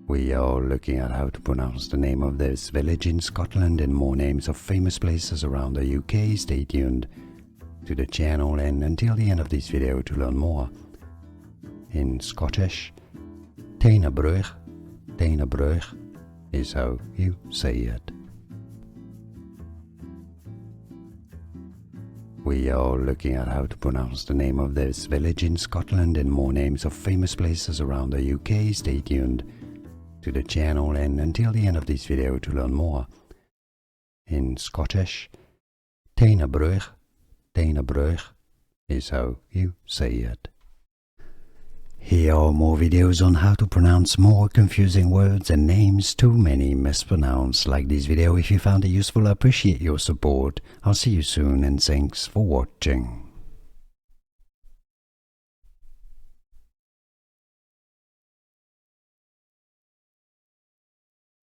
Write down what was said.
We are looking at how to pronounce the name of this village in Scotland and more names of famous places around the UK. Stay tuned to the channel and until the end of this video to learn more. In Scottish, Tighnabruaich is how you say it. We are looking at how to pronounce the name of this village in Scotland and more names of famous places around the UK. Stay tuned to the channel and until the end of this video to learn more. In Scottish, Tighnabruaich is how you say it. Here are more videos on how to pronounce more confusing words and names too many mispronounced. Like this video if you found it useful. I appreciate your support. I'll see you soon and thanks for watching.